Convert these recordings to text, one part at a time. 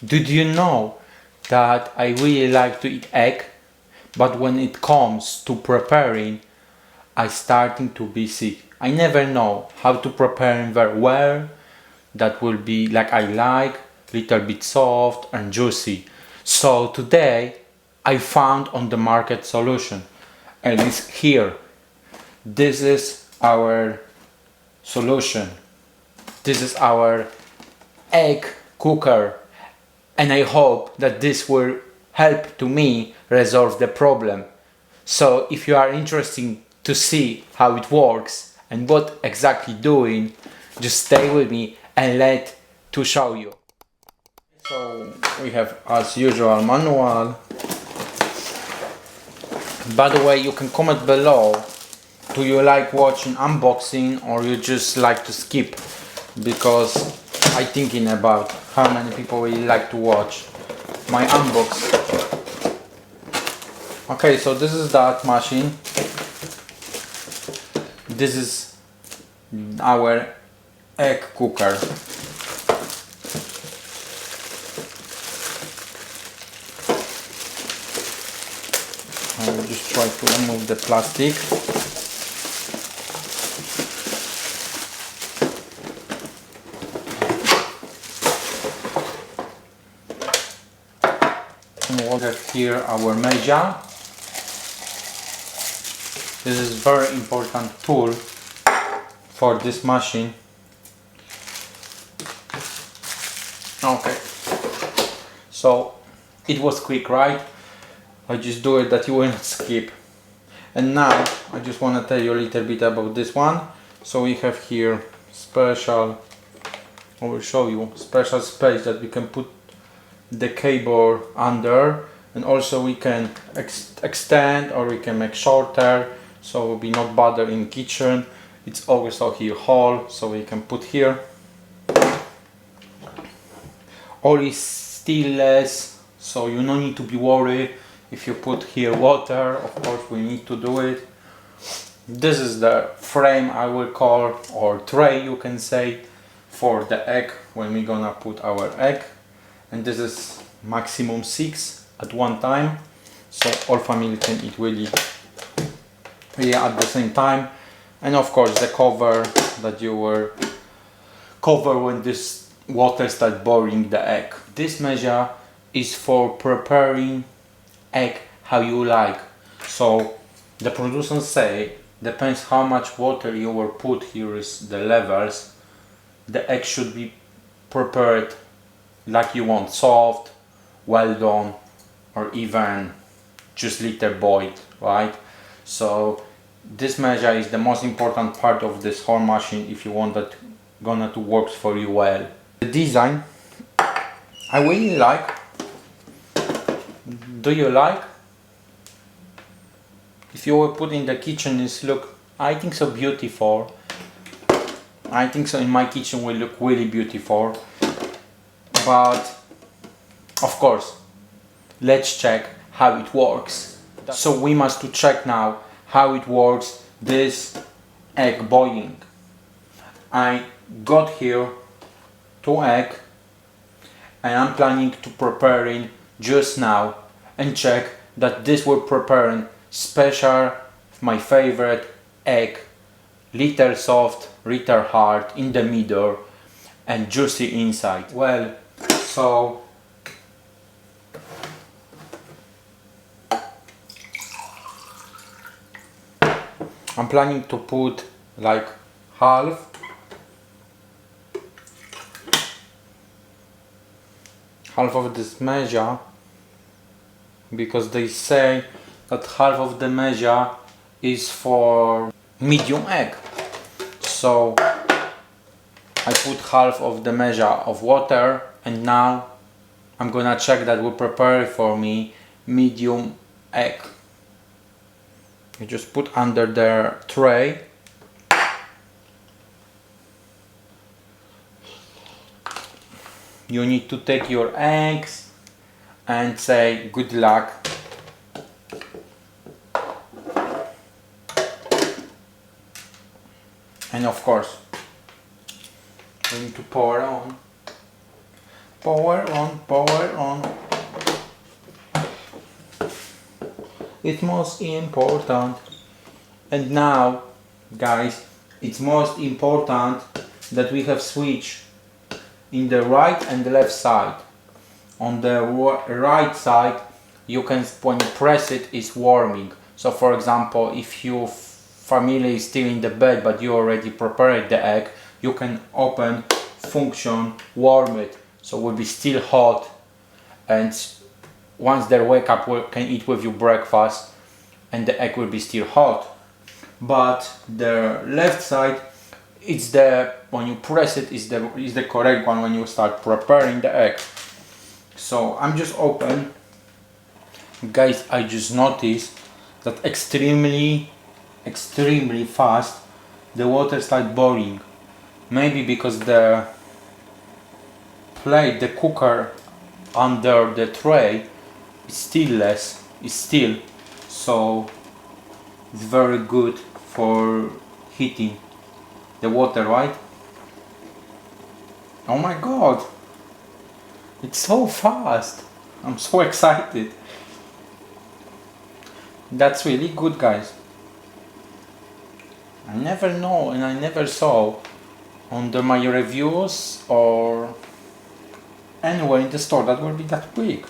Did you know that I really like to eat egg, but when it comes to preparing, I starting to be sick. I never know how to prepare it very well. That will be like I like, little bit soft and juicy. So today I found on the market solution, and it's here. This is our solution. This is our egg cooker, and I hope that this will help to me resolve the problem. So if you are interested to see how it works and what exactly doing, just stay with me and let to show you. So we have as usual manual. By the way, you can comment below, do you like watching unboxing or you just like to skip, because I thinking about how many people really like to watch my unbox. Okay, so this is that machine. This is our egg cooker. I will just try to remove the plastic. And we'll have here our measure. This is very important tool for this machine. Okay, so it was quick, right? I just do it that you won't skip. And now I just want to tell you a little bit about this one. So we have here special, I will show you, special space that we can put the cable under, and also we can extend or we can make shorter, so it will be not bother in kitchen. It's also here hole, so we can put here. All is steel-less, so you don't need to be worried if you put here water. Of course we need to do it. This is the frame, I will call, or tray you can say, for the egg when we're gonna put our egg. And this is maximum 6 at one time, so all family can eat really at the same time. And of course the cover that you will cover when this water start boiling the egg. This measure is for preparing egg how you like. So the producers say depends how much water you will put. Here is the levels. The egg should be prepared like you want, soft, well done, or even just little boiled, right? So this measure is the most important part of this whole machine if you want that gonna to work for you well. The design I really like. Do you like? If you will put in the kitchen, is look, I think so beautiful. I think so in my kitchen will look really beautiful. But of course, let's check how it works. So we must to check now how it works, this egg boiling. I got here 2 eggs and I'm planning to preparing just now and check that this will preparing special, my favorite egg, little soft, little hard in the middle and juicy inside. Well, so I'm planning to put like half of this measure, because they say that half of the measure is for medium egg. So I put half of the measure of water, and now I'm gonna check that we prepare for me medium egg. You just put under the tray. You need to take your eggs and say good luck. And of course, we need to pour on. Power on, power on. It's most important. And now, guys, it's most important that we have switch in the right and the left side. On the right side, you can, when you press it, it's warming. So for example, if your family is still in the bed but you already prepared the egg, you can open function, warm it, so it will be still hot, and once they wake up, we can eat with you breakfast and the egg will be still hot. But the left side, it's the, when you press it, is the correct one when you start preparing the egg. So I'm just open. Guys, I just noticed that extremely fast the water starts boiling. Maybe because the plate, the cooker under the tray is still, so it's very good for heating the water, right? Oh my god, it's so fast. I'm so excited. That's really good, guys. I never know, and I never saw on my reviews or anywhere in the store that will be that quick.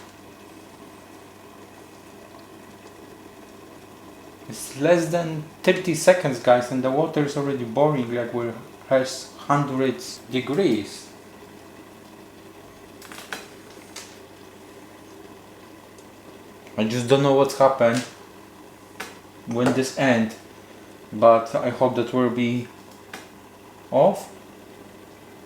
It's less than 30 seconds, guys, and the water is already boiling like it has hundreds degrees. I just don't know what's happened when this ends, but I hope that will be off.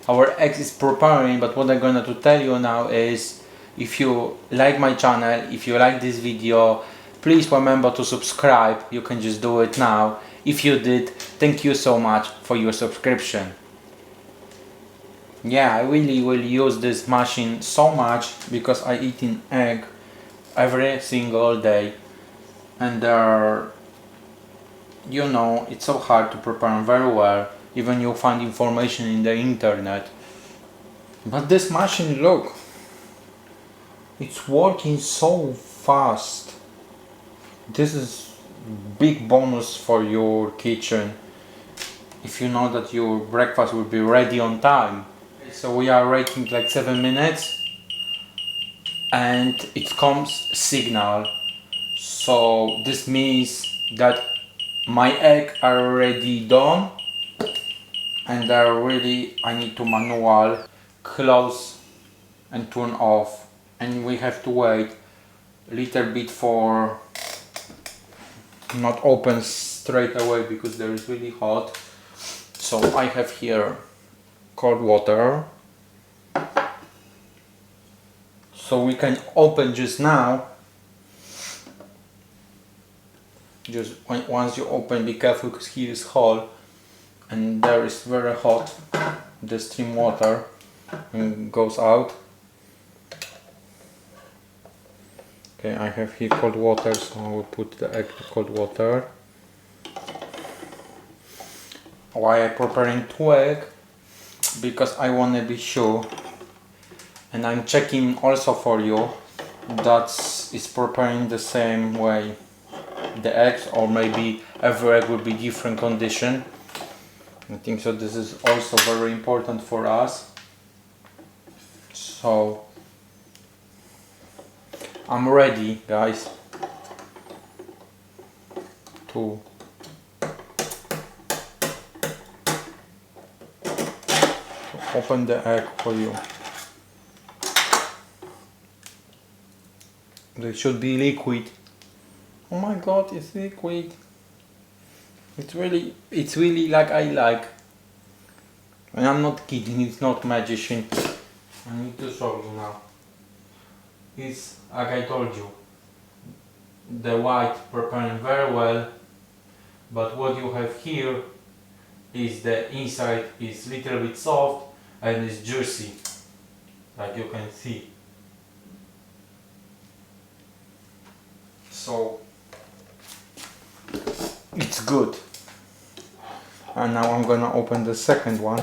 Our egg is preparing, but what I'm gonna to tell you now is, if you like my channel, if you like this video, please remember to subscribe. You can just do it now. If you did, thank you so much for your subscription. Yeah, I really will use this machine so much because I eat an egg every single day, and you know, it's so hard to prepare them very well. Even you find information in the internet. But this machine, look, it's working so fast. This is big bonus for your kitchen if you know that your breakfast will be ready on time. So we are waiting like 7 minutes and it comes signal. So this means that my egg are already done, and I need to manual close and turn off, and we have to wait a little bit for not open straight away because there is really hot. So I have here cold water, so we can open just now. Just once you open, be careful because here is hot and there is very hot. The stream water goes out. Okay, I have here cold water, so I will put the egg to cold water. Why I'm preparing 2 eggs? Because I want to be sure, and I'm checking also for you that is preparing the same way the eggs, or maybe every egg will be different condition. I think so. This is also very important for us. So I'm ready, guys, to open the egg for you. They should be liquid. Oh my god, it's liquid. It's really like I like. And I'm not kidding, it's not magician. I need to show you now. It's like I told you. The white preparing very well, but what you have here is the inside is little bit soft and it's juicy, like you can see. So it's good. And now I'm gonna open the second one.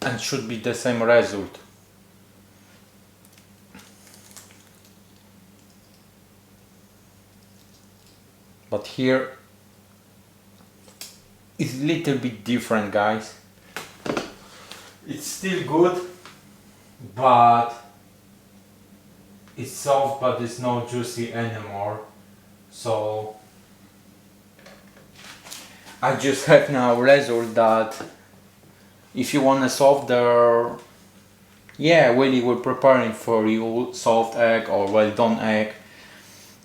and should be the same result. But here it's a little bit different, guys. It's still good, but it's soft, but it's not juicy anymore. So I just have now result that if you want a softer, yeah, really we're preparing for you soft egg or well done egg.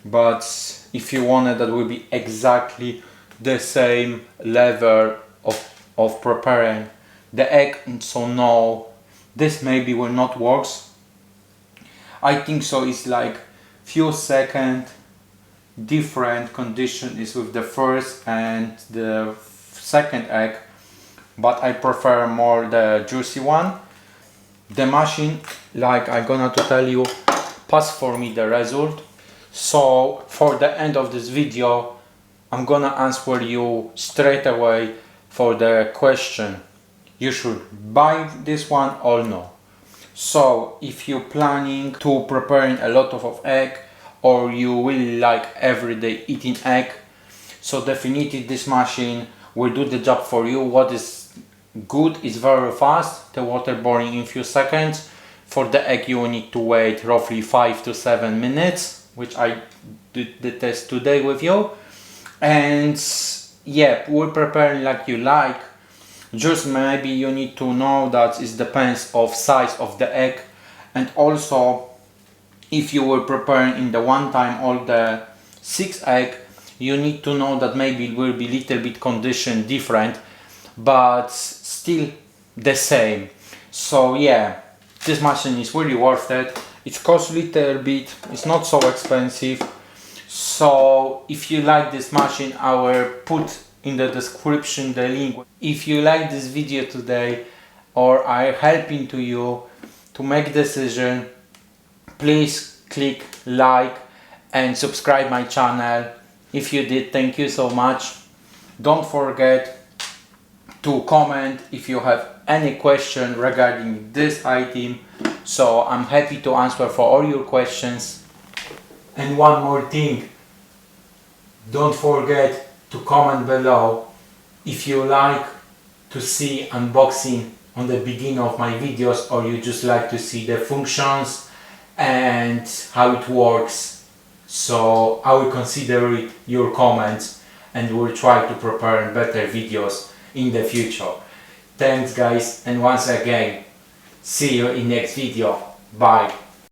But if you want it, that will be exactly the same level of preparing the egg. So no, this maybe will not work. I think so. It's like few seconds different condition is with the first and the second egg, but I prefer more the juicy one. The machine, like I'm gonna to tell you, pass for me the result. So for the end of this video, I'm gonna answer you straight away for the question, you should buy this one or no. So if you're planning to preparing a lot of egg, or you really like everyday eating egg, so definitely this machine will do the job for you. What is good is very fast, the water boiling in few seconds. For the egg you need to wait roughly 5 to 7 minutes, which I did the test today with you. And yeah, we're preparing like you like. Just maybe you need to know that it depends of size of the egg, and also if you were preparing in the one time all the 6 egg, you need to know that maybe it will be little bit condition different, but still the same. So yeah, this machine is really worth it. It costs little bit, it's not so expensive. So if you like this machine, I will put in the description the link. If you like this video today, or I helping to you to make decision, please click like and subscribe my channel. If you did, thank you so much. Don't forget to comment if you have any question regarding this item, so I'm happy to answer for all your questions. And one more thing, don't forget to comment below if you like to see unboxing on the beginning of my videos, or you just like to see the functions and how it works. So I will consider it your comments, and will try to prepare better videos in the future. Thanks guys, and once again, see you in next video. Bye.